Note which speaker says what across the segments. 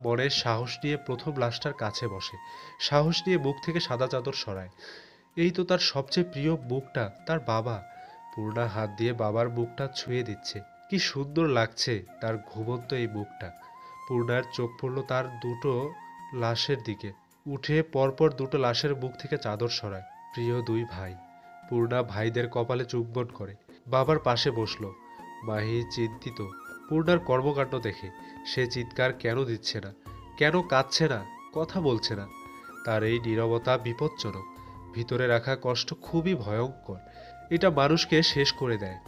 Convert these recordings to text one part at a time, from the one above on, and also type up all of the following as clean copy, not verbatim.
Speaker 1: মনে সাহস নিয়ে প্রথম লাশটার কাছে বসে, সাহস নিয়ে মুখ থেকে সাদা চাদর সরায়। এই তো তার সবচেয়ে প্রিয় মুখটা, তার বাবা। পূর্ণা হাত দিয়ে বাবার মুখটা ছুঁয়ে দিচ্ছে। কি সুন্দর লাগছে তার ঘুমন্ত এই মুখটা। পূর্ণার চোখ পড়ল তার দুটো লাশের দিকে, উঠে পরপর দুটো লাশের মুখ থেকে চাদর সরায়। প্রিয় দুই ভাই। পূর্ণা ভাইদের কপালে চুম্বন করে, বাবার পাশে বসলো। মাহি চিন্তিত পূর্ণার কর্মকাণ্ড দেখে। সে চিৎকার কেন দিচ্ছে না, কেন কাঁদছে না, কথা বলছে না। তার এই নীরবতা বিপজ্জনক। ভিতরে রাখা কষ্ট খুবই ভয়ঙ্কর। এটা মানুষকে শেষ করে দেয়।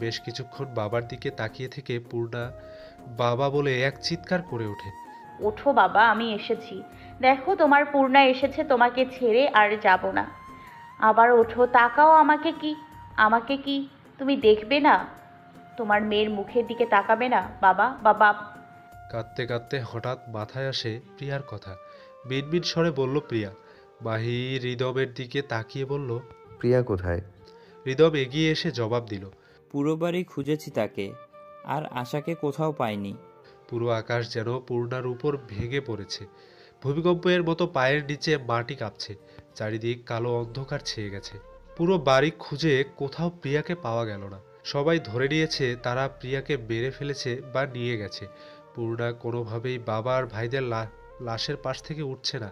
Speaker 1: বেশ কিছুক্ষণ বাবার দিকে তাকিয়ে থেকে পূর্ণা বাবা বলে এক চিৎকার করে ওঠে।
Speaker 2: ওঠো বাবা, আমি এসেছি। দেখো তোমার পূর্ণা এসেছে, তোমাকে ছেড়ে আর যাব না। আবার ওঠো, তাকাও আমাকে। কি আমাকে কি তুমি দেখবে না? তোমার মেয়ের মুখের দিকে তাকাবে না বাবা? বাবা।
Speaker 1: কাঁদতে কাঁদতে হঠাৎ মাথায় আসে প্রিয়ার কথা। মিনমিন স্বরে বলল প্রিয়া। মাহি হৃদমের দিকে তাকিয়ে বলল,
Speaker 3: প্রিয়া কোথায়?
Speaker 1: হৃদম এগিয়ে এসে জবাব দিল,
Speaker 4: পুরো বাড়ি খুঁজেছি তাকে, আর আশাকে কোথাও পাইনি।
Speaker 1: পুরো আকাশ যেন পূর্ণার উপর ভেঙে পড়েছে। ভূমিকম্পের মতো পায়ের নিচে মাটি কাঁপছে। চারিদিক কালো অন্ধকার ছেয়ে গেছে। পুরো বাড়ি খুঁজে কোথাও প্রিয়াকে পাওয়া গেল না। সবাই ধরে নিয়েছে তারা প্রিয়াকে মেরে ফেলেছে বা নিয়ে গেছে। পূর্ণা কোনোভাবেই বাবা আর ভাইদের লাশের পাশ থেকে উঠছে না।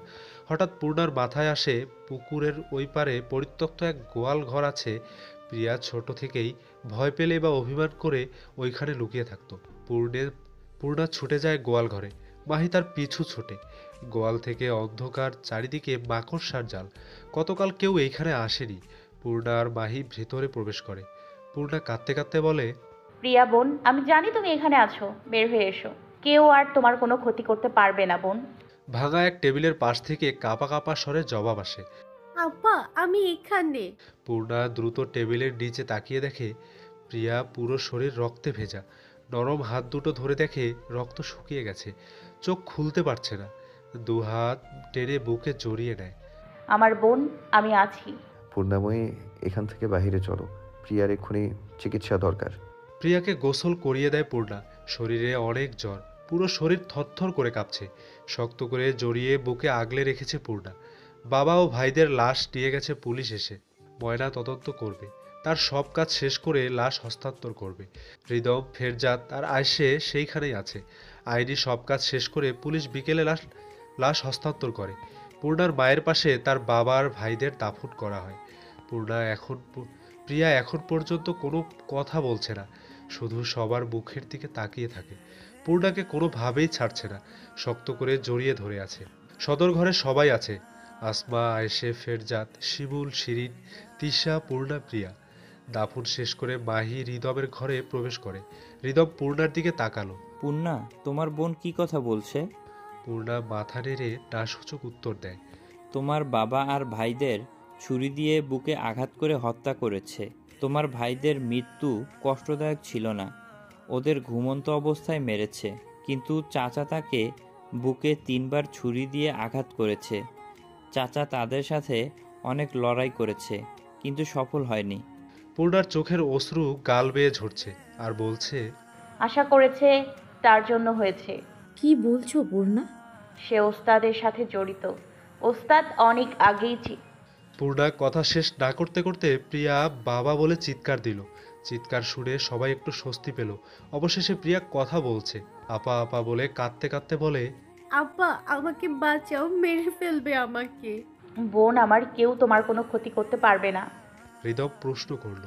Speaker 1: হঠাৎ পূর্ণার মাথায় আসে পুকুরের ওই পারে পরিত্যক্ত এক গোয়াল ঘর আছে। প্রিয়া ছোট থেকেই ভয় পেলে বা অভিমান করে ওইখানে লুকিয়ে থাকতো। পূর্ণা ছুটে যায় গোয়াল ঘরে। মাহি তার পিছু ছোটে। গোয়াল থেকে অন্ধকার, চারিদিকে মাকড়সার জাল। গতকাল কেউ এইখানে আসেনি। পূর্ণা আর মাহি ভেতরে প্রবেশ করে। পূর্ণা কাঁদতে কাঁদতে বলে,
Speaker 2: প্রিয়া বোন, আমি জানি তুমি এখানে আছো, বের হয়ে এসো। কেউ আর তোমার কোনো ক্ষতি করতে পারবে না বোন।
Speaker 1: ভাঙা এক টেবিলের পাশ থেকে কাঁপা কাঁপা স্বরে জবাব আসে।
Speaker 5: আব্বা, আমি এখানে।
Speaker 1: পূর্ণা দ্রুত টেবিলের নিচে তাকিয়ে দেখে প্রিয়া পুরো শরীর রক্তে ভেজা। নরম হাত দুটো ধরে দেখে রক্ত শুকিয়ে গেছে। চোখ খুলতে পারছে না। দু হাত টেনে বুকে জড়িয়ে নেয়।
Speaker 2: আমার বোন, আমি আছি।
Speaker 3: পূর্ণাময়ী, এখান থেকে বাইরে চলো। প্রিয়ার এক্ষুনি চিকিৎসা দরকার।
Speaker 1: প্রিয়াকে গোসল করিয়ে দেয় পূর্ণা। শরীরে অনেক জ্বর, পুরো শরীর থরথর করে কাঁপছে। শক্ত করে জড়িয়ে বুকে আগলে রেখেছে পূর্ণা। বাবা ও ভাইদের লাশ নিয়ে গেছে পুলিশ এসে। ময়না তদন্ত করবে, তার সব কাজ শেষ করে লাশ হস্তান্তর করবে। হৃদম, ফেরজাত আর আয়শে সেইখানেই আছে। আইনি সব কাজ শেষ করে পুলিশ বিকেলে লাশ লাশ হস্তান্তর করে। পূর্ণার মায়ের পাশে তার বাবা আর ভাইদের দাফন করা হয়। পূর্ণা এখন প্রিয়া এখন পর্যন্ত কোনো কথা বলছে না, শুধু সবার মুখের দিকে তাকিয়ে থাকে। পূর্ণাকে কোনোভাবেই ছাড়ছে না, শক্ত করে জড়িয়ে ধরে আছে। সদর ঘরে সবাই আছে। আসমা, আয়েশে, ফেরজাত, শিমুল, শিরিন, তিশা, পূর্ণা, প্রিয়া। দাফন শেষ করে মাহি হৃদমের ঘরে প্রবেশ করে। হৃদম পূর্ণার দিকে তাকালো।
Speaker 4: পূর্ণা, তোমার বোন কি কথা বলছে?
Speaker 1: পূর্ণা মাথা নেড়ে নাসূচক উত্তর দেয়।
Speaker 4: তোমার বাবা আর ভাইদের ছুরি দিয়ে বুকে আঘাত করে হত্যা করেছে। তোমার ভাইদের মৃত্যু কষ্টদায়ক ছিল না, ওদের ঘুমন্ত অবস্থায় মেরেছে। কিন্তু চাচা তাকে বুকে 3বার ছুরি দিয়ে আঘাত করেছে। চাচা তাদের সাথে অনেক লড়াই করেছে, কিন্তু সফল হয়নি।
Speaker 1: পূর্ণার চোখের অশ্রু গাল বেয়ে ঝরছে আর বলছে,
Speaker 2: আশা করেছে তার জন্য হয়েছে।
Speaker 5: কি বলছো পূর্ণা?
Speaker 2: সে ওস্তাদের সাথে জড়িত। ওস্তাদ অনেক আগেই
Speaker 1: পূর্ণা কথা শেষ না করতে করতে প্রিয়া বাবা বলে চিৎকার দিল। চিৎকার শুনে সবাই একটু স্বস্তি পেল। অবশেষে প্রিয়া কথা বলছে। আপা আপা বলে কাঁদতে কাঁদতে বলে,
Speaker 5: আব্বা, আমাকে বাঁচাও, মেরে ফেলবে আমাকে।
Speaker 2: বোন আমার, কেউ তোমার কোনো ক্ষতি করতে পারবে না।
Speaker 1: হৃদম প্রশ্ন করল।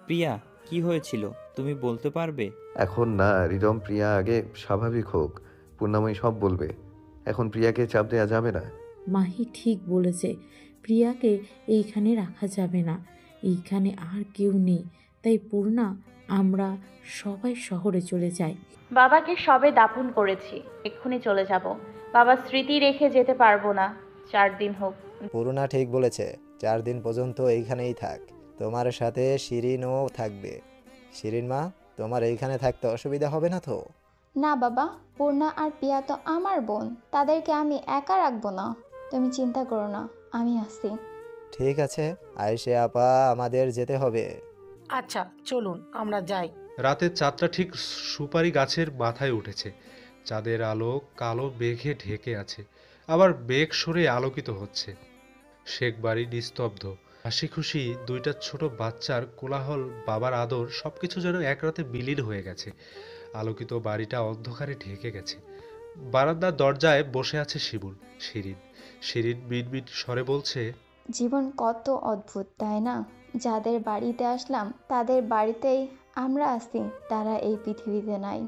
Speaker 4: প্রিয়া, কি হয়েছিল তুমি বলতে পারবে?
Speaker 3: এখন না রিদম, প্রিয়া আগে স্বাভাবিক হোক। পূর্ণাময়ী সব বলবে। এখন প্রিয়াকে চাপ দেওয়া যাবে না।
Speaker 6: মাহি ঠিক বলেছে, প্রিয়াকে এইখানে রাখা যাবে না। এইখানে আর কেউ নেই, তাই পূর্ণা, আমরা সবাই শহরে চলে যাই।
Speaker 2: বাবাকে সবে দাফন করেছি, এক্ষুনি চলে যাব। বাবার স্মৃতি রেখে যেতে পারবো না। 4 দিন হোক।
Speaker 7: পূর্ণা ঠিক বলেছে, 4 দিন পর্যন্ত এইখানেই থাক। তোমার সাথে শিরিনও থাকবে। শিরিন মা, তোমার এইখানে থাকতে অসুবিধা হবে না তো?
Speaker 8: না বাবা, পূর্ণা আর পিয়া তো আমার বোন, তাদেরকে আমি একা রাখবো না। তুমি চিন্তা করো না, আমি আছি।
Speaker 7: ঠিক আছে আয়েশে আপা, আমাদের যেতে হবে।
Speaker 9: আচ্ছা চলুন আমরা যাই।
Speaker 1: রাতের চাঁদটা ঠিক সুপারি গাছের মাথায় উঠেছে। চাঁদের আলো কালো মেঘে ঢেকে আছে, আবার মেঘ সরে আলোকিত হচ্ছে। শেখ বাড়ি নিস্তব্ধ। হাসি খুশি দুইটা ছোট বাচ্চার কোলাহল, বাবার আদর, সবকিছু যেন এক রাতে বিলীন হয়ে গেছে। আলোকিত বাড়িটা অন্ধকারে ঢেকে গেছে। বারান্দার দরজায় বসে আছে শিমুল। শিরিন শিরিন মিনমিন স্বরে বলছে,
Speaker 8: জীবন কত অদ্ভুত তাই না? যাদের বাড়িতে আসলাম তাদের বাড়িতেই আমরা আছি, তারা এই পৃথিবীতে নাই।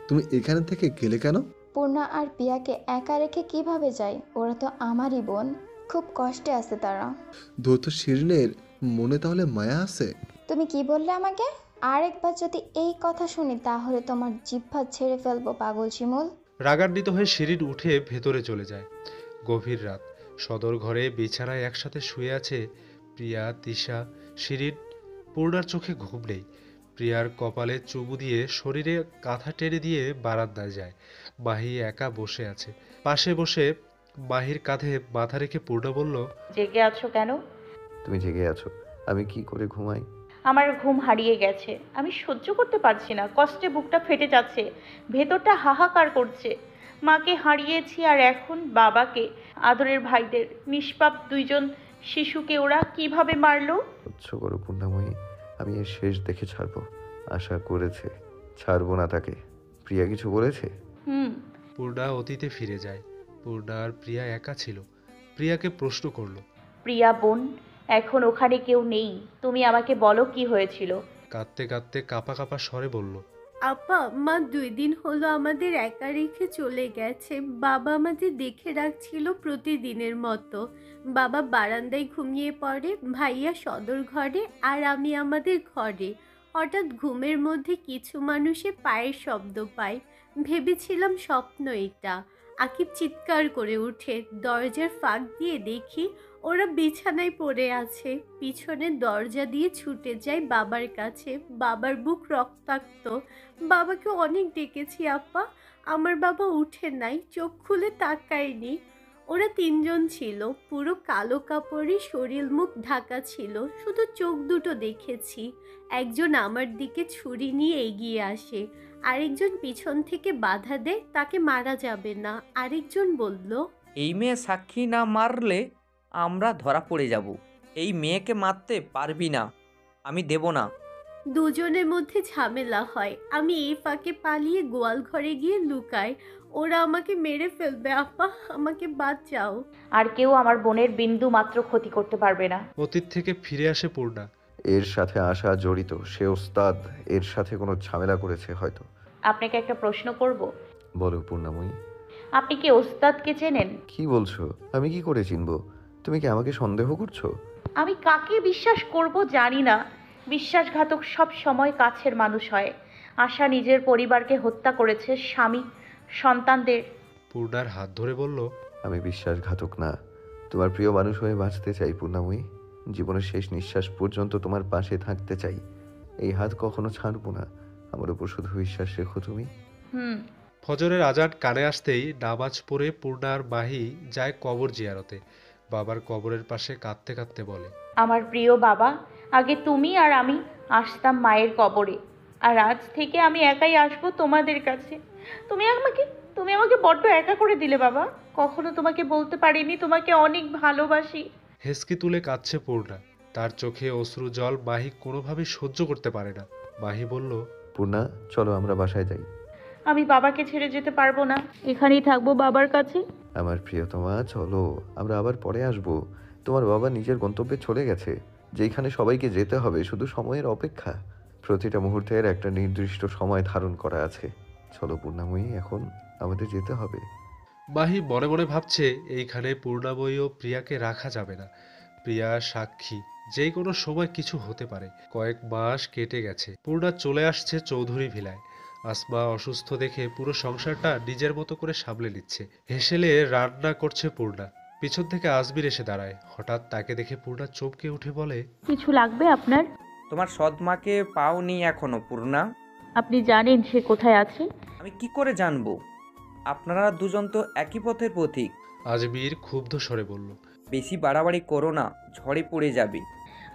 Speaker 9: তুমি এখানে থেকে গেলে কেন?
Speaker 8: পূর্ণা আর পিয়াকে একা রেখে কিভাবে যাই? ওরা তো আমারই বোন, খুব কষ্টে আছে তারা।
Speaker 9: ধূর্ত শিরিনের মনে তাহলে মায়া আছে?
Speaker 8: তুমি কি বললে আমাকে? আরেকবার যদি এই কথা শুনি তাহলে তোমার জিহ্বা ছেড়ে ফেলবো পাগল শিমুল।
Speaker 1: রাগান্বিত হয়ে শিরিন উঠে ভেতরে চলে যায়। গভীর রাত। সদর ঘরে বিছানায় একসাথে শুয়ে আছে প্রিয়া, তিশা, শিরিন। পূর্ণার চোখে ঘুম নেই। প্রিয়ার কপালে চুমু দিয়ে শরীরে কাঁথা টেনে দিয়ে বারান্দায় যায়। মাহি একা বসে আছে। পাশে বসে মাহির কাঁধে মাথা রেখে পূর্ণা বলল,
Speaker 2: জেগে আছো কেন?
Speaker 3: তুমি জেগে আছো, আমি কি করে ঘুমাই?
Speaker 2: আমার ঘুম হারিয়ে গেছে। আমি সহ্য করতে পারছি না, কষ্টে বুকটা ফেটে যাচ্ছে, ভেতরটা হাহাকার করছে। মাকে হারিয়েছি আর এখন বাবাকে, আদরের ভাইদের। নিষ্পাপ দুইজন শিশুকে ওরা কিভাবে মারলো?
Speaker 3: সহ্য করো পূর্ণাময়ী, আমি এর শেষ দেখে ছাড়বো। আশা করেছে, ছাড়বো না তাকে। প্রিয়া কিছু বলেছে?
Speaker 2: হুম।
Speaker 1: পূর্ণা অতীতে ফিরে যায়। পূর্ণা আর প্রিয়া একা ছিল। প্রিয়াকে প্রশ্ন করলো।
Speaker 2: প্রিয়া বোন, এখন ওখানে কেউ নেই, তুমি আমাকে বলো কি হয়েছিল?
Speaker 1: কাঁদতে কাঁদতে কাঁপা কাঁপা স্বরে বলল,
Speaker 5: আপা, মা 2 দিন হলো আমাদের একা রেখে চলে গেছে। বাবা আমাদের দেখে রাখছিল প্রতিদিনের মতো। বাবা বারান্দায় ঘুমিয়ে পড়ে, ভাইয়া সদর ঘরে আর আমি আমাদের ঘরে। হঠাৎ ঘুমের মধ্যে কিছু মানুষে পায়ের শব্দ পায়। ভেবেছিলাম স্বপ্ন এটা। আকিব চিৎকার করে উঠে, দরজার ফাঁক দিয়ে দেখি ওরা বিছানায় পড়ে আছে। পিছনের দরজা দিয়ে ছুটে যাই বাবার কাছে। বাবার বুক রক্তাক্ত। বাবাকে অনেক ডেকেছি আপা, আমার বাবা উঠে নাই, চোখ খুলে তাকায়নি। ওরা 3 জন ছিল, পুরো কালো কাপড়ে শরীর মুখ ঢাকা ছিল, শুধু চোখ দুটো দেখেছি। একজন আমার দিকে ছুরি নিয়ে এগিয়ে আসে, আরেকজন পিছন থেকে বাধা দেয় তাকে মারা যাবে না। আরেকজন বলল,
Speaker 10: এই মেয়ে সাক্ষী না মারলে আমরা ধরা পড়ে যাব। এই মেয়েকে মারতে পারবি না, আমি দেব না।
Speaker 5: দুজনের মধ্যে ঝামেলা হয়। আমি এই ফাঁকে পালিয়ে গোয়াল ঘরে গিয়ে লুকাই। ওরা আমাকে মেরে ফেলবে আপা, আমাকে বাঁচাও।
Speaker 2: আর কেউ আমার বোনের বিন্দু মাত্র ক্ষতি করতে পারবে না।
Speaker 1: অতীত থেকে ফিরে আসে পূর্ণা।
Speaker 3: এর সাথে আশা জড়িত, সে ওস্তাদ, এর সাথে কোনো ঝামেলা করেছে হয়তো।
Speaker 2: আপনাকে একটা প্রশ্ন করব।
Speaker 3: বলো পূর্ণাময়ী।
Speaker 2: আপনি কি ওস্তাদকে চেনেন?
Speaker 3: কি বলছো? আমি কি করে চিনবো? তুমি কি আমাকে সন্দেহ করছো?
Speaker 2: আমি কাকে বিশ্বাস করব জানি না। বিশ্বাসঘাতক সব সময় কাছের মানুষ হয়। আশা নিজের পরিবারকে হত্যা করেছে, স্বামী, সন্তানদের।
Speaker 1: পূর্ণার হাত ধরে বলল,
Speaker 3: আমি বিশ্বাসঘাতক না, তোমার প্রিয় মানুষ হয়ে বাঁচতে চাই পূর্ণাময়ী। জীবনের শেষ নিঃশ্বাস পর্যন্ত তোমার পাশে থাকতে চাই। এই হাত কখনো ছাড়বো না। আমার উপর শুধু বিশ্বাস রেখো তুমি।
Speaker 2: হুম।
Speaker 1: ফজরের আজান কানে আসতেই নামাজ পড়ে পূর্ণা আর মাহি যায় কবর জিয়ারতে। বাবার কবরের পাশে কাঁদতে কাঁদতে বলে,
Speaker 2: আমার প্রিয় বাবা, আগে তুমি আর আমি আসতাম মায়ের কবরে, আর আজ থেকে আমি একাই আসবো তোমাদের কাছে। তুমি আমাকে বড্ড একা করে দিলে বাবা। কখনো তোমাকে বলতে পারিনি তোমাকে অনেক ভালোবাসি।
Speaker 1: হেসকি তুলে কাঁদছে পূর্ণা। তার চোখে অশ্রু জল মাহি কোনোভাবেই সহ্য করতে পারে না। মাহি বলল,
Speaker 3: পূর্ণা, চলো আমরা বাসায় যাই।
Speaker 2: আমি বাবাকে ছেড়ে যেতে পারবো না, এখানেই থাকবো বাবার কাছে।
Speaker 3: আমার প্রিয়তমা, চলো, আমরা আবার পরে আসবো। তোমার বাবা নিজের গন্তব্যে চলে গেছে, যেখানে সবাইকে যেতে হবে, শুধু সময়ের অপেক্ষা। প্রতিটা মুহূর্তের একটা নির্দিষ্ট সময় ধারণ করা আছে। চলো পূর্ণাময়ী, এখন আমাদের যেতে হবে।
Speaker 1: মাহি মনে মনে ভাবছে, এইখানে পূর্ণাময়ী ও প্রিয়াকে রাখা যাবে না। প্রিয়া সাক্ষী, যে কোনো সময় কিছু হতে পারে। কয়েক মাস কেটে গেছে। পূর্ণা চলে আসছে চৌধুরী ভিলায়। আসমা অসুস্থ দেখে পুরো সংসারটা নিজের মতো করে সামলে নিচ্ছে। হেসেলে রান্না করছে পূর্ণা। পিছন থেকে আজমির এসে দাঁড়ায়। হঠাৎ তাকে দেখে পূর্ণা চমকে উঠে বলে,
Speaker 2: কিছু লাগবে আপনার?
Speaker 10: তোমার সৎমাকে পাওনি এখনো পূর্ণা?
Speaker 2: আপনি জানেন সে কোথায় আছে?
Speaker 10: আমি কি করে জানবো? আপনারা দুজন তো একই পথের পথিক।
Speaker 1: আজমির ক্ষুব্ধ স্বরে বলল,
Speaker 10: বেশি বাড়াবাড়ি করো না, ঝড়ে পড়ে যাবে।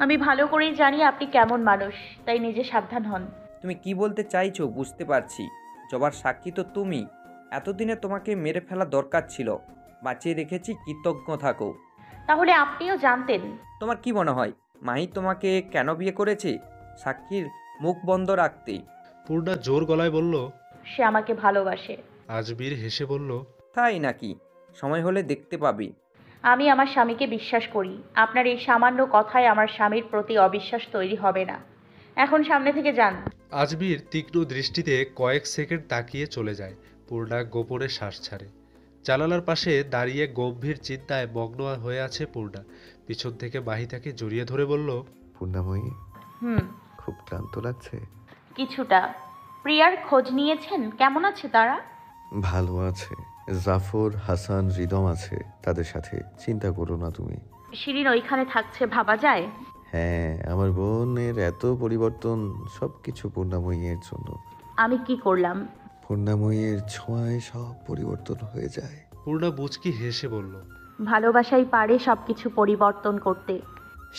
Speaker 2: আমি ভালো করেই জানি আপনি কেমন মানুষ, তাই নিজে সাবধান হন।
Speaker 10: তুমি কি বলতে চাইছো বুঝতে পারছি। জবার সাক্ষী তো তুমি। এতদিনে তোমাকে মেরে ফেলা দরকার ছিল, বাঁচিয়ে রেখেছি, কৃতজ্ঞ থাকো।
Speaker 2: তাহলে আপনিও জানতেন।
Speaker 10: তোমার কি মনে হয় মাহি তোমাকে কেন বিয়ে করেছে? সাক্ষীর মুখ বন্ধ রাখতে।
Speaker 1: পূর্ণা জোর গলায় বলল।
Speaker 2: সে আমাকে ভালোবাসে।
Speaker 1: আজমির হেসে বলল।
Speaker 10: তাই নাকি? সময় হলে দেখতে পাবি।
Speaker 2: আমি আমার স্বামীকে বিশ্বাস করি। আপনার এই সামান্য কথায় আমার স্বামীর প্রতি অবিশ্বাস তৈরি হবে না। এখন সামনে থেকে যান।
Speaker 1: আজমির তীক্ষ্ণ দৃষ্টিতে কয়েক সেকেন্ড তাকিয়ে চলে যায়। পূর্ণা গোপনে শ্বাস ছাড়ে। জানালার পাশে দাঁড়িয়ে গম্ভীর চিন্তায় মগ্ন হয়ে আছে পূর্ণা। পিছন থেকে মাহি তাকে জড়িয়ে ধরে বলল।
Speaker 3: পূর্ণাময়ী,
Speaker 2: হুম,
Speaker 3: খুব ক্লান্ত লাগছে?
Speaker 2: কিছুটা। প্রিয়ার খোঁজ নিয়েছেন? কেমন আছে তারা?
Speaker 3: ভালো আছে। জাফর, হাসান, রিদম আছে তাদের সাথে, চিন্তা করো না তুমি।
Speaker 2: শিরিন ওইখানে থাকছে ভাবা যায়?
Speaker 3: হ্যাঁ, আমার বোনের এত পরিবর্তন, সবকিছু পূর্ণাময়ীর জন্য।
Speaker 2: আমি কি করলাম?
Speaker 3: পূর্ণাময়ীর ছোঁয়ায় সব পরিবর্তন হয়ে যায়।
Speaker 1: পূর্ণা মুচকি হেসে বলল।
Speaker 2: ভালোবাসাই পারে সবকিছু পরিবর্তন করতে।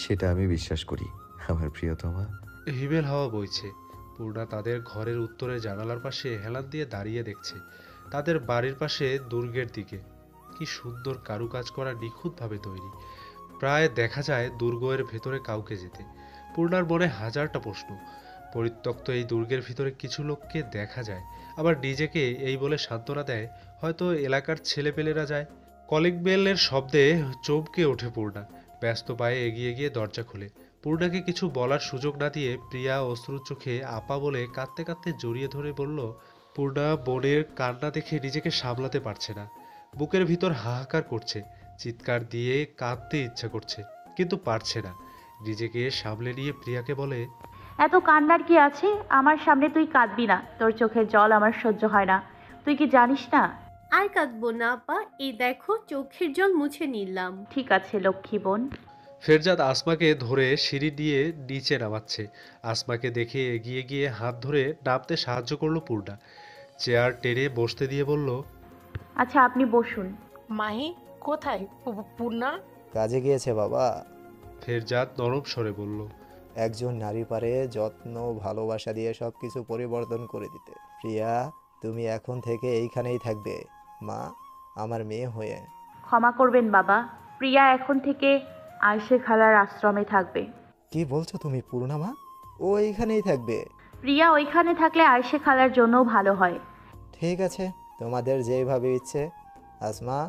Speaker 3: সেটা আমি বিশ্বাস করি আমার প্রিয়তমা।
Speaker 1: হিমেল হাওয়া বইছে। পূর্ণা তাদের ঘরের উত্তরে জানালার পাশে হেলান দিয়ে দাঁড়িয়ে দেখছে তাদের বাড়ির পাশে দুর্গের দিকে। কি সুন্দর কারুকাজ করা, নিখুঁতভাবে তৈরি। প্রায় দেখা যায় দুর্গের ভেতরে কাউকে যেতে। পূর্ণার মনে হাজারটা প্রশ্ন। পরিত্যক্ত এই দুর্গের ভিতরে কিছু লোককে দেখা যায়, আবার নিজেকে এই বলে সান্ত্বনা দেয় হয়তো এলাকার ছেলেপেলেরা যায়। কলিং বেলের শব্দে চমকে ওঠে পূর্ণা। ব্যস্ত পায়ে এগিয়ে গিয়ে দরজা খুলে পূর্ণাকে কিছু বলার সুযোগ না দিয়ে প্রিয়া অশ্রু চোখে আপা বলে কাঁদতে কাঁদতে জড়িয়ে ধরে বলল। পূর্ণা বোনের কান্না দেখে নিজেকে সামলাতে পারছে না। বুকের ভিতর হাহাকার করছে। চিৎকার দিয়ে কাঁদতে ইচ্ছা করছে, কিন্তু পারছে না। নিজেকে সামলে নিয়ে প্রিয়াকে বলে।
Speaker 2: এত কান্নার কি আছে? আমার সামনে তুই কাঁদবি না। তোর চোখের জল আমার সহ্য হয় না। তুই কি জানিস না?
Speaker 5: আর কাঁদবো না আপা, এই দেখো চোখের জল মুছে নিলাম।
Speaker 2: ঠিক আছে লক্ষ্মী বোন।
Speaker 1: ফেরজাদ আসমাকে ধরে সিঁড়ি দিয়ে নিচে নামাচ্ছে। আসমাকে দেখে এগিয়ে গিয়ে হাত ধরে নামতে সাহায্য করলো পূর্ণা। চেয়ার টেনে বসতে দিয়ে বলল।
Speaker 2: আচ্ছা আপনি বসুন।
Speaker 11: মাহি কোথায়? পূর্ণা
Speaker 7: কাজে গিয়েছে বাবা।
Speaker 1: ফেরজাদ নরম স্বরে বলল।
Speaker 7: একজন নারী পারে যত্ন ভালোবাসা দিয়ে সব কিছু পরিবর্তন করে দিতে। প্রিয়া, তুমি এখন থেকে এইখানেই থাকবে মা, আমার মেয়ে হয়ে।
Speaker 2: ক্ষমা করবেন বাবা, প্রিয়া এখন থেকে আয়শে খালার আশ্রমে থাকবে।
Speaker 7: কি বলছো তুমি পূর্ণামা? ও এইখানেই থাকবে?
Speaker 2: প্রিয়া ওইখানে থাকলে আয়শে খালার জন্যও ভালো হয়।
Speaker 7: ঠিক আছে, তোমাদের যেইভাবে ইচ্ছে। আসমা,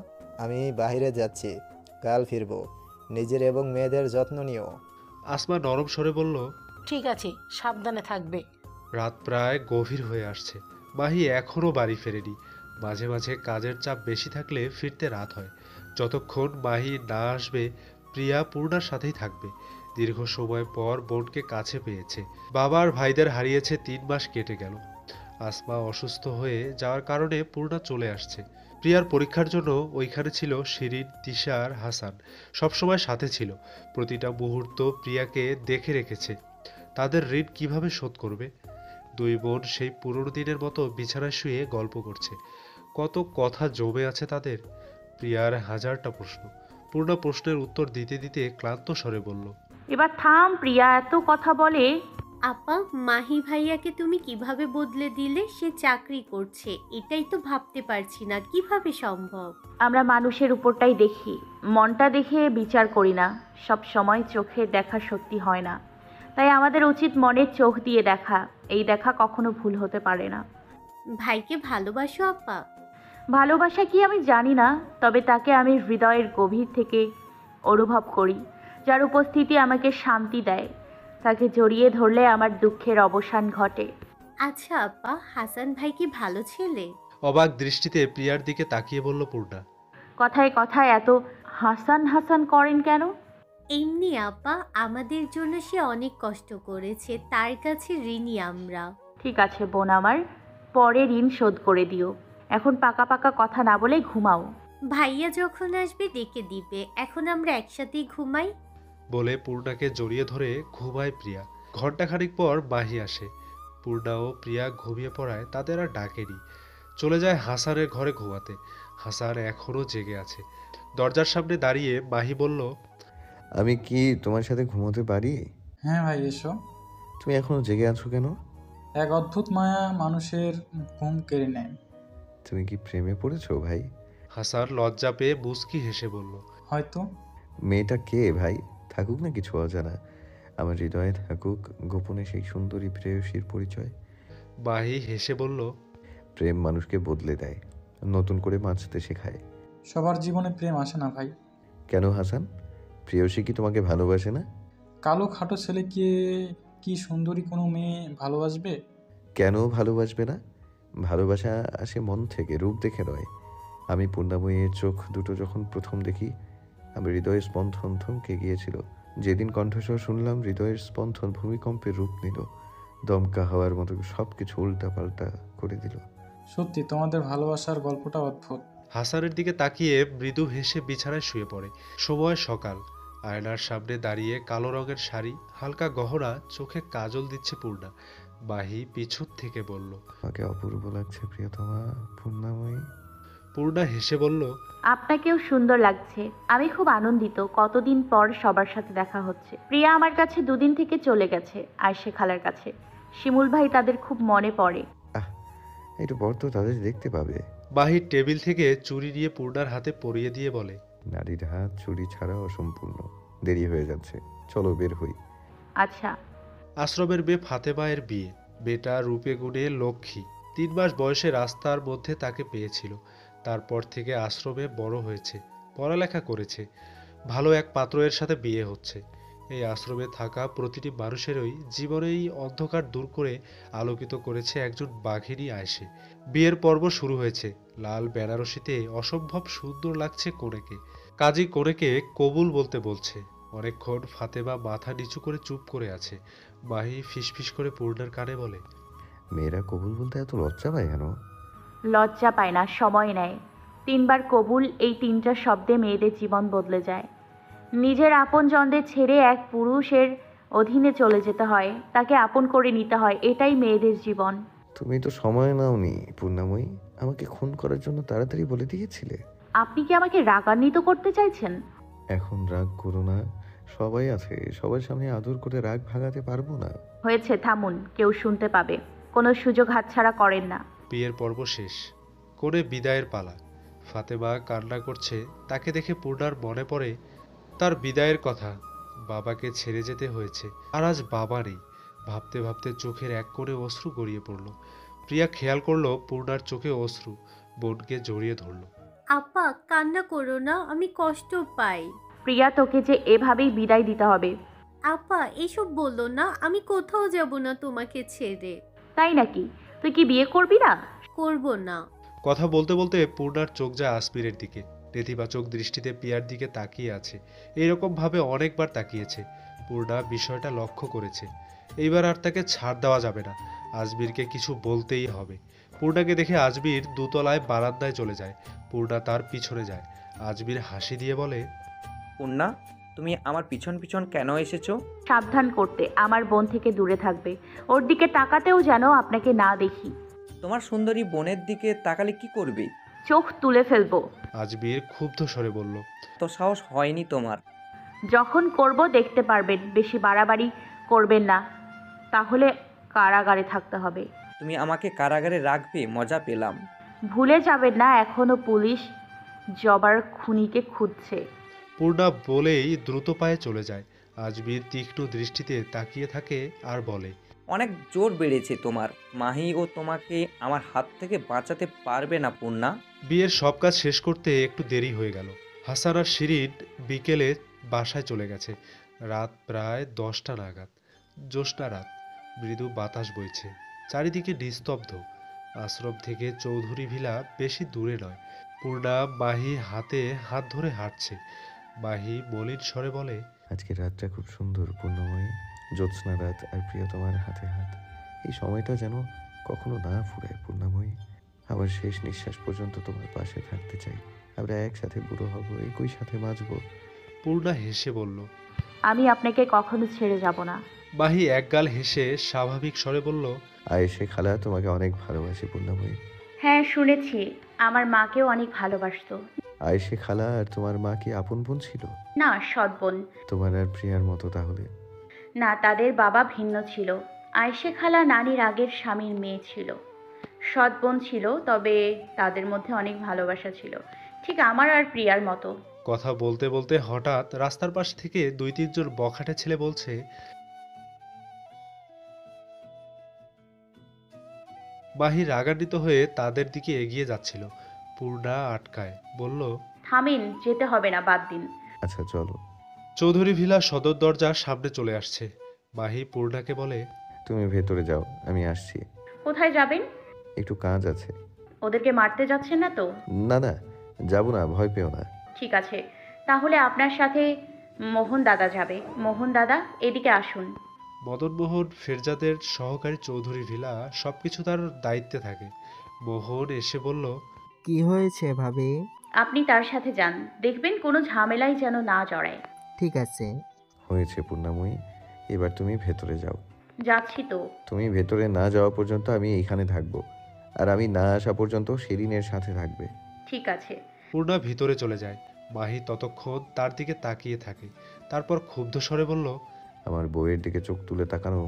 Speaker 7: আমি বাইরে যাচ্ছি, কাল ফিরবো। নিজের এবং মেয়েদের যত্ন নিও।
Speaker 1: আসমা নরম স্বরে বলল।
Speaker 11: ঠিক আছে, সাবধানে থাকবে।
Speaker 1: রাত প্রায় গভীর হয়ে আসছে। মাহি এখনও বাড়ি ফেরেনি। মাঝে মাঝে কাজের চাপ বেশি থাকলে ফিরতে রাত হয়। যতক্ষণ মাহি না আসবে প্রিয়া পূর্ণার সাথেই থাকবে। দীর্ঘ সময় পর বোনকে কাছে পেয়েছে। বাবা আর ভাইদের হারিয়েছে 3 মাস কেটে গেল। আসমা অসুস্থ হয়ে যাওয়ার কারণে পূর্ণা চলে আসছে। প্রিয়ার পরীক্ষার জন্য ওইখানে ছিল শিরিন, তিশা আর হাসান। সবসময় সাথে ছিল। প্রতিটা মুহূর্ত প্রিয়াকে দেখে রেখেছে। তাদের ঋণ কিভাবে শোধ করবে? 2 বোন সেই পুরনো দিনের মতো বিছানায় শুয়ে গল্প করছে। কত কথা জমে আছে তাদের। প্রিয়ার হাজারটা প্রশ্ন। পূর্ণ প্রশ্নের উত্তর দিতে দিতে ক্লান্ত স্বরে বলল।
Speaker 2: এবার থাম প্রিয়া, এত কথা বলে।
Speaker 5: আপা, মাহি ভাইয়াকে তুমি কিভাবে বদলে দিলে? সে চাকরি করছে, এটাই তো ভাবতে পারছি না কিভাবে সম্ভব।
Speaker 2: আমরা মানুষের উপরটাই দেখি, মনটা দেখে বিচার করি না। সব সময় চোখের দেখা সত্যি হয় না, তাই আমাদের উচিত মনের চোখ দিয়ে দেখা। এই দেখা কখনো ভুল হতে পারে না।
Speaker 5: ভাইকে ভালোবাসো আপা?
Speaker 2: ভালোবাসা কি আমি জানি না, তবে তাকে আমি হৃদয়ের গভীর থেকে অনুভব করি। যার উপস্থিতি আমাকে শান্তি দেয়, তাকে জড়িয়ে ধরলে আমার দুঃখের অবসান ঘটে।
Speaker 5: আচ্ছা আপা, হাসান ভাই কি ভালো ছেলে?
Speaker 1: অবাক দৃষ্টিতে প্রিয়ার দিকে তাকিয়ে বলল পূর্ণা।
Speaker 2: কথায় কথায় এত হাসান হাসান করেন কেন?
Speaker 5: এমনি আপা, আমাদের জন্য সে অনেক কষ্ট করেছে, তার কাছে ঋণী আমরা।
Speaker 2: ঠিক আছে বোন আমার, পরে ঋণ শোধ করে দিও। এখন পাকা পাকা কথা না বলে ঘুমাও।
Speaker 5: ভাইয়া যখন আসবে ডেকে দিবে, এখন আমরা একসাথেই ঘুমাই।
Speaker 1: বলে পূর্ণাকে জড়িয়ে ধরে ঘুমায় প্রিয়া। ঘণ্টাখানিক পর মাহি আসে। পূর্ণা ও প্রিয়া ঘুমিয়ে পড়ায় তাদের আর ডাকেনি। চলে যায় হাসানের ঘরে ঘুমাতে। হাসান এখনও জেগে আছে। দরজার সামনে দাঁড়িয়ে মাহি বলল।
Speaker 3: আমি কি তোমার সাথে ঘুমোতে পারি?
Speaker 12: হ্যাঁ ভাই, এসো।
Speaker 3: তুমি এখনো জেগে আছো কেন?
Speaker 12: এক অদ্ভুত মায়া মানুষের ঘুম কেড়ে নেয়।
Speaker 3: তুমি কি প্রেমে পড়েছো ভাই?
Speaker 1: হাসান লজ্জা পেয়ে মুচকি হেসে বলল,
Speaker 12: হয়তো।
Speaker 3: মেয়েটা কে ভাই? থাকুক না কিছু অজানা, আমার হৃদয়ে থাকুক গোপনে সেই সুন্দরী প্রেয়সীর পরিচয়।
Speaker 1: মাহি হেসে বলল,
Speaker 3: প্রেম মানুষকে বদলে দেয়, নতুন করে বাঁচতে শেখায়।
Speaker 12: সবার জীবনে প্রেম আসে না ভাই।
Speaker 3: কেন হাসান, প্রেয়সী কি তোমাকে ভালোবাসে না?
Speaker 12: কালো খাটো ছেলেকে কি সুন্দরী কোনো মেয়ে ভালোবাসবে?
Speaker 3: কেন ভালোবাসবে না? ভালোবাসা আসে মন থেকে, রূপ দেখে নয়। আমি পূর্ণাময়ীর চোখ দুটো যখন প্রথম দেখি, আমার হৃদয়ের স্পন্দন থমকে গিয়েছিল। যেদিন কণ্ঠস্বর শুনলাম, হৃদয়ের স্পন্দন ভূমিকম্পের রূপ নিল, দমকা হওয়ার মতো সব কিছু উল্টাপাল্টা করে দিল।
Speaker 12: সত্যি তোমাদের ভালোবাসার গল্পটা অদ্ভুত।
Speaker 1: হাসানের দিকে তাকিয়ে মৃদু হেসে বিছানায় শুয়ে পড়ে। সময় সকাল। আয়নার সামনে দাঁড়িয়ে কালো রঙের শাড়ি, হালকা গহনা, চোখে কাজল দিচ্ছে পূর্ণা। মাহি পিছন থেকে বলল,
Speaker 3: আমাকে অপূর্ব লাগছে প্রিয়তমা পূর্ণাময়ী।
Speaker 1: পূর্ণা হেসে বলল,
Speaker 2: আপনাকেও সুন্দর লাগছে। আমি খুব আনন্দিত, কতদিন পর সবার সাথে দেখা হচ্ছে। প্রিয়া আমার কাছে 2 দিন থেকে চলে গেছে আয়েশে খালার কাছে। শিমুল ভাই তাদের খুব মনে পড়ে।
Speaker 3: একটু পর তো তাদের দেখতে পাবে।
Speaker 1: মাহি টেবিল থেকে চুড়ি নিয়ে পূর্ণার হাতে পরিয়ে দিয়ে বলে,
Speaker 3: নারীর হাত চুরি ছাড়া অসম্পূর্ণ। দেরি হয়ে যাচ্ছে, চলো বের হই।
Speaker 2: আচ্ছা।
Speaker 1: আশ্রমের মেয়ে ফাতেমায়ের বিয়ে। বেটা রূপে গুণে লক্ষ্মী। 3 মাস বয়সে রাস্তার মধ্যে তাকে পেয়েছিল। তারপর থেকে আশ্রমে বড় হয়েছে, পড়ালেখা করেছে। ভালো এক পাত্রের সাথে বিয়ে হচ্ছে। এই আশ্রমে থাকা প্রতিটি মানুষেরই জীবনেই অন্ধকার দূর করে আলোকিত করেছে একজন বাঘিনী আয়েশে। বিয়ের পর্ব শুরু হয়েছে। লাল বেনারসিতে অসম্ভব সুন্দর লাগছে কনেকে। কাজী কনেকে কবুল বলতে বলছে। অনেকক্ষণ ফাতেমা মাথা নিচু করে চুপ করে আছে। মাহি ফিসফিস করে পূর্ণার কানে বলে,
Speaker 3: মেয়েরা কবুল বলতে এত লজ্জা পায় কেন?
Speaker 2: লজ্জা পায় না, সময় নেয়। 3 বার কবুল, এই 3টা শব্দে মেয়েদের জীবন বদলে যায়। নিজের আপনজনদের ছেড়ে এক পুরুষের অধীনে চলে যেতে হয়, তাকে আপন করে নিতে হয়, এটাই মেয়েদের জীবন।
Speaker 3: তুমি তো সময় নাওনি পূর্ণাময়ী, আমাকে খুন করার জন্য তাড়াতাড়ি বলে দিয়েছিলে।
Speaker 2: আপনি কি আমাকে রাগান্বিত করতে চাইছেন?
Speaker 3: এখন রাগ করো না, সবাই আছে, সবার সামনে আদর করে রাগ ভাঙাতে পারবো না।
Speaker 2: হয়েছে, থামুন, কেউ শুনতে পাবে। কোনো সুযোগ হাতছাড়া করেন না।
Speaker 1: বিয়ের পর্ব শেষ। করে বিদায়ের পালা। ফাতেমা কান্না করছে। তাকে দেখে পূর্ণার মনে পড়ে তার বিদায়ের কথা। বাবাকে ছেড়ে যেতে হয়েছে, আর আজ বাবা নেই। ভাবতে ভাবতে চোখের এক কোণে অশ্রু গড়িয়ে পড়ল। প্রিয়া খেয়াল করলো পূর্ণার চোখে অশ্রু, বোনকে জড়িয়ে ধরল।
Speaker 5: আপা কান্না করো না, আমি কষ্ট পাই।
Speaker 2: প্রিয়া, তোকে যে এভাবেই বিদায় দিতে হবে?
Speaker 5: আপা এসব বললো না, আমি কোথাও যাব না তোমাকে ছেড়ে।
Speaker 2: তাই নাকি? তুই কি বিয়ে করবি না?
Speaker 5: করব না।
Speaker 1: কথা বলতে বলতে পূর্ণার চোখ যায় আসমিরের দিকে। নেতিবাচক দৃষ্টিতে প্রিয়ার দিকে তাকিয়ে আছে। এইরকম ভাবে অনেকবার তাকিয়েছে। পূর্ণা বিষয়টা লক্ষ্য করেছে। এইবার আর তাকে ছাড় দেওয়া যাবে না। আজমিরকে কিছু বলতেই হবে। পূর্ণাকে দেখে আজমির দোতলায় বারান্দায় চলে যায়। পূর্ণা তার পিছনে যায়। আজমির হাসি দিয়ে বলে,
Speaker 10: পূর্ণা, তুমি আমার পিছন পিছন কেন এসেছো?
Speaker 2: সাবধান করতে, আমার বোন থেকে দূরে থাকবে। ওর দিকে তাকাতেও যেন আপনাকে না দেখি।
Speaker 10: তোমার সুন্দরী বোনের দিকে তাকালে কি করবে?
Speaker 2: চোখ তুলে ফেলবো।
Speaker 1: আজমির ক্ষুব্ধ স্বরে বলল,
Speaker 10: তো সাহস হয়নি তোমার?
Speaker 2: যখন করব দেখতে পারবেন। বেশি বাড়াবাড়ি করবেন না, তাহলে কারাগারে থাকতে হবে।
Speaker 10: তুমি আমাকে কারাগারে রাখবে, মজা পেলাম।
Speaker 2: ভুলে যাবেন না, এখনো পুলিশ জবার খুনিকে খুঁজছে।
Speaker 1: পূর্ণা বলেই দ্রুত পায়ে চলে যায়। আজমির তীক্ষ্ণ দৃষ্টিতে তাকিয়ে থাকে আর বলে,
Speaker 10: অনেক জোর বেড়েছে তোমার। মাহি ও তোমাকে আমার হাত থেকে বাঁচাতে পারবে না পূর্ণা।
Speaker 1: বিয়ের সব কাজ শেষ করতে একটু দেরি হয়ে গেল। হাসান আর শিরিন বিকেলে বাসায় চলে গেছে। রাত প্রায় 10টা নাগাদ। জ্যোৎস্না রাত। মৃদু বাতাস বইছে। চারিদিকে নিস্তব্ধ। আশ্রম থেকে চৌধুরী ভিলা বেশি দূরে নয়। পূর্ণা মাহি হাতে হাত ধরে হাঁটছে। মাহি মলিন স্বরে বলে,
Speaker 3: আজকের রাতটা খুব সুন্দর পূর্ণময়ী। জ্যোৎস্না রাত আর প্রিয়তমার হাতে হাত। এই সময়টা যেন কখনো না ফুরায় পূর্ণময়ী। আমার শেষ নিঃশ্বাস পর্যন্ত তোমার পাশে থাকতে চাই। আমরা একসাথে বুড়ো হব, একই সাথে বাঁচবো।
Speaker 1: পূর্ণা হেসে বলল,
Speaker 2: আমি আপনাকে কখনো ছেড়ে যাব না।
Speaker 1: মাহি একগাল হেসে স্বাভাবিক স্বরে বলল,
Speaker 3: আয়েশে খালা তোমাকে অনেক ভালোবাসে পূর্ণময়ী।
Speaker 2: হ্যাঁ শুনেছি, আমার মাকেও অনেক ভালোবাসতো।
Speaker 3: আয়েশে খালা আর তোমার মা কি আপন বোন ছিল?
Speaker 2: না, সৎ বোন।
Speaker 3: তোমার আর প্রিয়ার মতো তাহলে?
Speaker 2: না, তাদের বাবা ভিন্ন ছিল। আয়েশে খালা নানির আগের স্বামীর মেয়ে ছিল। সৎ বোন ছিল, তবে তাদের মধ্যে অনেক ভালোবাসা ছিল, ঠিক আমার আর প্রিয়ার মতো।
Speaker 1: কথা বলতে বলতে হঠাৎ রাস্তার পাশ থেকে 2-3 জন বখাটে ছেলে বলছে, মাহি রাগান্বিত হয়ে তাদের দিকে এগিয়ে যাচ্ছিল। পূর্ণা আটকায়, বলল,
Speaker 2: থামেন, যেতে হবে না, বাদ দিন।
Speaker 3: আচ্ছা চলো।
Speaker 1: চৌধুরী ভিলা সদর দরজার সামনে চলে আসছে। মাহি পূর্ণাকে বলে,
Speaker 3: তুমি ভেতরে যাও, আমি আসছি।
Speaker 2: কোথায় যাবেন?
Speaker 3: একটু কাজ আছে।
Speaker 2: ওদেরকে মারতে যাচ্ছেন না তো?
Speaker 3: না না, যাবো না, ভয় পেও না।
Speaker 2: ঠিক আছে, তাহলে আপনার সাথে মোহন দাদা যাবে। মোহন দাদা, এদিকে আসুন।
Speaker 1: মদনমোহন ফেরজাদের সহকারী চৌধুরী ভিলা সবকিছু তার দায়িত্বে থাকে। মোহন এসে বলল,
Speaker 13: কি হয়েছে ভাবি?
Speaker 2: আপনি তার সাথে যান, দেখবেন কোনো ঝামেলাই যেন না জড়ায়।
Speaker 13: ঠিক আছে।
Speaker 3: হয়েছে পূর্ণাময়ী, এবার তুমি ভেতরে যাও।
Speaker 2: যাচ্ছি তো।
Speaker 3: তুমি ভেতরে না যাওয়া পর্যন্ত আমি এইখানে থাকবো, আর আমি না আসা পর্যন্ত শিরিনের সাথে থাকবে।
Speaker 2: ঠিক আছে।
Speaker 1: পূর্ণা ভিতরে চলে যায়। মাহি ততক্ষণ তার দিকে তাকিয়ে থাকে, তারপর ক্ষুব্ধ স্বরে বলল,
Speaker 3: আমার বউয়ের দিকে চোখ তুলে তাকানো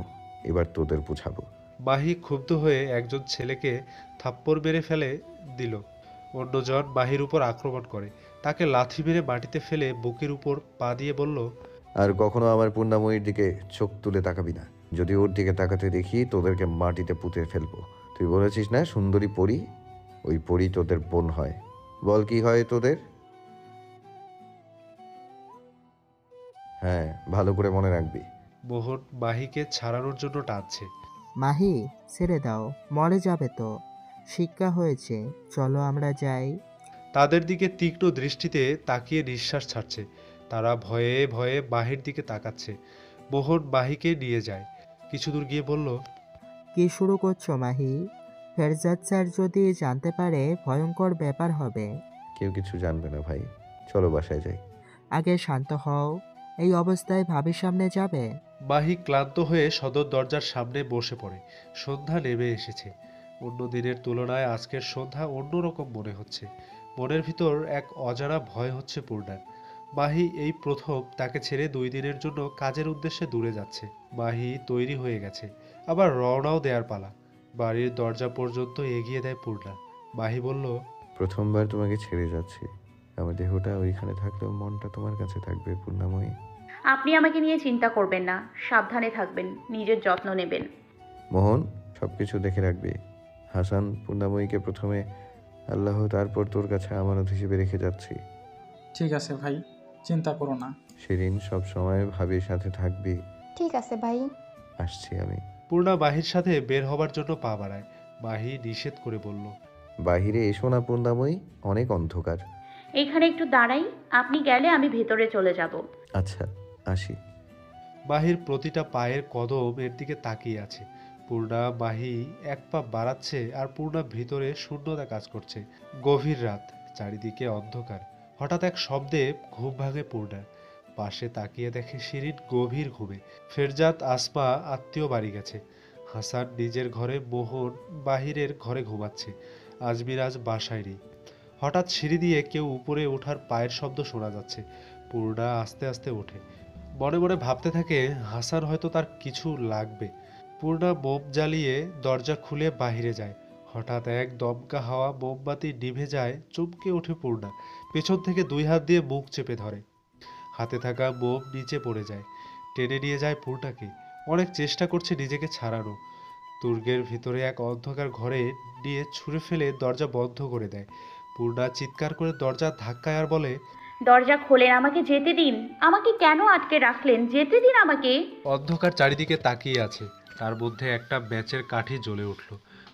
Speaker 3: এবার তোদের বুঝাবো।
Speaker 1: মাহি ক্ষুব্ধ হয়ে একজন ছেলেকে থাপ্পড় মেরে ফেলে দিল। অন্যজন মাহির উপর আক্রমণ করে, তাকে লাথি মেরে মাটিতে ফেলে বুকের উপর পা দিয়ে বলল,
Speaker 3: আর কখনো আমার পূর্ণাময়ীর দিকে চোখ তুলে তাকাবি না। যদি ওর দিকে তাকাতে দেখি তোদেরকে মাটিতে পুঁতে ফেলবো। তুই বলেছিস না সুন্দরী পরী, ওই পরী তোদের বোন হয়। বল কি হয় তোদের? হ্যাঁ, ভালো করে মনে রাখবি।
Speaker 1: মোহন মাহিকে ছাড়ানোর জন্য টানছে।
Speaker 13: মাহি, ছেড়ে দাও, মরে যাবে তো। শিক্ষা হয়েছে, চলো আমরা যাই।
Speaker 1: তাদের দিকে তীক্ষ্ণ দৃষ্টিতে তাকিয়ে নিঃশ্বাস ছাড়ছে। তারা ভয়ে ভয়ে মাহির দিকে তাকাচ্ছে। মোহন মাহিকে নিয়ে যায়। কিছু দূর গিয়ে বলল,
Speaker 13: কি শুরু করছো মাহি? ফেরজাদ স্যার যদি জানতে পারে ভয়ঙ্কর ব্যাপার হবে।
Speaker 3: কেউ কিছু জানবে না ভাই, চলো বাসায় যাই।
Speaker 13: আগে শান্ত হও, এই অবস্থায় ভাবির সামনে যাবে?
Speaker 1: মাহি ক্লান্ত হয়ে সদর দরজার সামনে বসে পড়ে। সন্ধ্যা নেমে এসেছে। অন্য দিনের তুলনায় আজকের সন্ধ্যা অন্যরকম মনে হচ্ছে। মনের ভিতর এক অজানা ভয় হচ্ছে পূর্ণার। মাহি এই প্রথম তাকে ছেড়ে 2 দিনের জন্য কাজের উদ্দেশ্যে দূরে যাচ্ছে। মাহি তৈরি হয়ে গেছে, আবার রওনাও দেওয়ার পালা। বাড়ির দরজা পর্যন্ত এগিয়ে দেয় পূর্ণা। মাহি বলল,
Speaker 3: প্রথমবার তোমাকে ছেড়ে যাচ্ছি। আমার দেহটা ওইখানে থাকলেও মনটা তোমার কাছে থাকবে পূর্ণাময়ী।
Speaker 2: আপনি আমাকে নিয়ে চিন্তা করবেন না, সাবধানে থাকবেন, নিজের যত্ন নেবেন।
Speaker 3: মোহন, সবকিছু দেখে রাখবি। হাসান, পূর্ণাময়ীকে প্রথমে আল্লাহ, তারপর তোর কাছে আমানত হিসেবে রেখে যাচ্ছি।
Speaker 12: ঠিক আছে ভাই, চিন্তা করো না।
Speaker 3: শিরিন, সব সময় ভাবির সাথে থাকবি।
Speaker 8: ঠিক আছে ভাই।
Speaker 3: আসছি আমি।
Speaker 1: পূর্ণা মাহির সাথে বের হবার জন্য পা বাড়ায়। মাহি নিষেধ করে বলল,
Speaker 3: বাহিরে এসো না পূর্ণাময়ী, অনেক অন্ধকার।
Speaker 2: এইখানে একটু দাঁড়াই, আপনি গেলে আমি ভেতরে চলে যাব।
Speaker 3: আচ্ছা, আসি।
Speaker 1: মাহির প্রতিটা পায়ের কদম এর দিকে তাকিয়ে আছে। পূর্ণা মাহি এক পা বাড়াচ্ছে, আর পূর্ণা ভিতরে শূন্যতা কাজ করছে। গভীর রাত, চারিদিকে অন্ধকার। হঠাৎ এক শব্দে ঘুম ভাঙে পূর্ণার। পাশে তাকিয়ে দেখে শিরিন গভীর ঘুমে। ফেরজাদ আসমা আত্মীয় বাড়ি গেছে। হাসান নিজের ঘরে, মোহন বাহিরের ঘরে ঘুমাচ্ছে। আজমির আজ বাসায় নেই। হঠাৎ সিঁড়ি দিয়ে কেউ উপরে ওঠার পায়ের শব্দ শোনা যাচ্ছে। পূর্ণা আস্তে আস্তে ওঠে। মনে মনে ভাবতে থাকে হাসান হয়তো তার কিছু লাগবে। পূর্ণা মোম জ্বালিয়ে দরজা খুলে বাহিরে যায়। হঠাৎ এক দমকা হাওয়া মোমবাতি নিভে যায়। চমকে ওঠে পূর্ণা। পেছন থেকে 2 হাত দিয়ে মুখ চেপে ধরে। হাতে থাকা মোম নিচে পড়ে যায়। টেনে নিয়ে যায় পূর্ণাকে। অনেক চেষ্টা করছে নিজেকে ছাড়ানো। দুর্গের ভিতরে এক অন্ধকার ঘরে নিয়ে ছুঁড়ে ফেলে দরজা বন্ধ করে দেয়। পূর্ণা চিৎকার করে দরজা ধাক্কায় আর বলে,
Speaker 2: দরজা খোলেন, আমাকে যেতে দিন। আমাকে কেন আটকে রাখলেন? যেতে দিন আমাকে।
Speaker 1: অন্ধকার চারিদিকে তাকিয়ে আছে। তার মধ্যে একটা ম্যাচের কাঠি জ্বলে উঠল।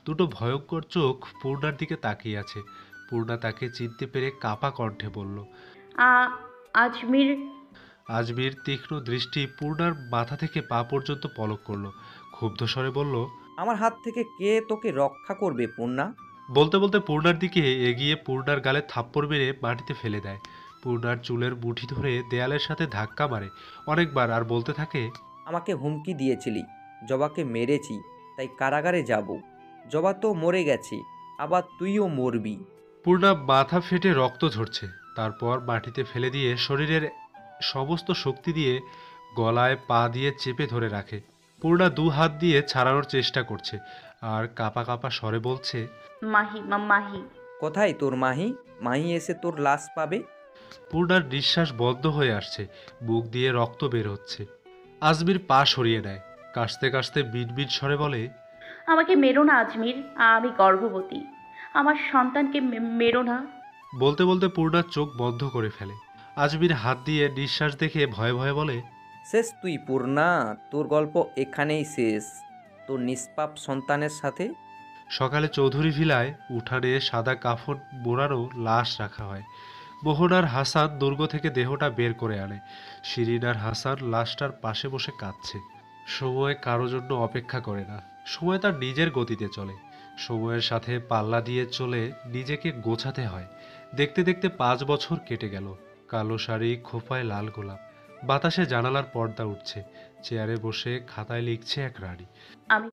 Speaker 1: 2টো ভয়ঙ্কর চোখ পূর্ণার দিকে তাকিয়ে আছে। পূর্ণা তাকে চিনতে পেরে কাপা কণ্ঠে বলল,
Speaker 2: আজমির।
Speaker 1: আজমির তীক্ষ্ণ দৃষ্টি পূর্ণার মাথা থেকে পা পর্যন্ত পলক করলো। ক্ষুব্ধ স্বরে বলল,
Speaker 10: আমার হাত থেকে কে তোকে রক্ষা করবে পূর্ণা?
Speaker 1: বলতে বলতে পূর্ণার দিকে এগিয়ে পূর্ণার গালে থাপ্পড় মেরে মাটিতে ফেলে দেয়। পূর্ণার চুলের মুঠি ধরে দেয়ালের সাথে ধাক্কা মারে অনেকবার, আর বলতে থাকে,
Speaker 10: আমাকে হুমকি দিয়েছিলি, জবাকে মেরেছি, তাই কারাগারে যাব। জবা তো মরে গেছে, আবার তুইও মরবি।
Speaker 1: পূর্ণা মাথা ফেটে রক্ত ঝরছে। তারপর মাটিতে ফেলে দিয়ে শরীরের সমস্ত শক্তি দিয়ে গলায় পা দিয়ে চেপে ধরে রাখে। পূর্ণা 2 হাত দিয়ে ছাড়ানোর চেষ্টা করছে, আর কাপা কাপা স্বরে বলছে,
Speaker 2: মাহি মাহি।
Speaker 10: কোথায় তোর মাহি? মাহি এসে তোর লাশ পাবে।
Speaker 1: পূর্ণার নিঃশ্বাস বন্ধ হয়ে আসছে, বুক দিয়ে রক্ত বের হচ্ছে। আজমির পা সরিয়ে নেয়, কাশতে কাশতে বিড়বিড় স্বরে বলে,
Speaker 2: আমাকে মেরো না আজমির, আমি গর্ভবতী। আমার সন্তানকে মেরো না।
Speaker 1: বলতে বলতে পূর্ণার চোখ বন্ধ করে ফেলে। আজমির হাত দিয়ে নিঃশ্বাস দেখে ভয়ে ভয়ে বলে,
Speaker 10: শেষ তুই পূর্ণা, তোর গল্প এখানেই শেষ, তোর নিষ্পাপ সন্তানের সাথে।
Speaker 1: সকালে চৌধুরী ভিলায় উঠানে সাদা কাফন মোড়ানো লাশ রাখা হয়। মোহন আর হাসান দুর্গ থেকে দেহটা বের করে আনে। শিরিন আর হাসান লাশটার পাশে বসে কাঁদছে। সময় কারো জন্য অপেক্ষা করে না, সময় তার নিজের গতিতে চলে। সময়ের সাথে পাল্লা দিয়ে চলে নিজেকে গোছাতে হয়। দেখতে দেখতে 5 বছর কেটে গেল। কালো শাড়ি, খোঁপায় লাল গোলাপ, বাতাসে জানালার পর্দা উঠছে। চেয়ারে বসে খাতায় লিখছে এক রানী।
Speaker 2: আমি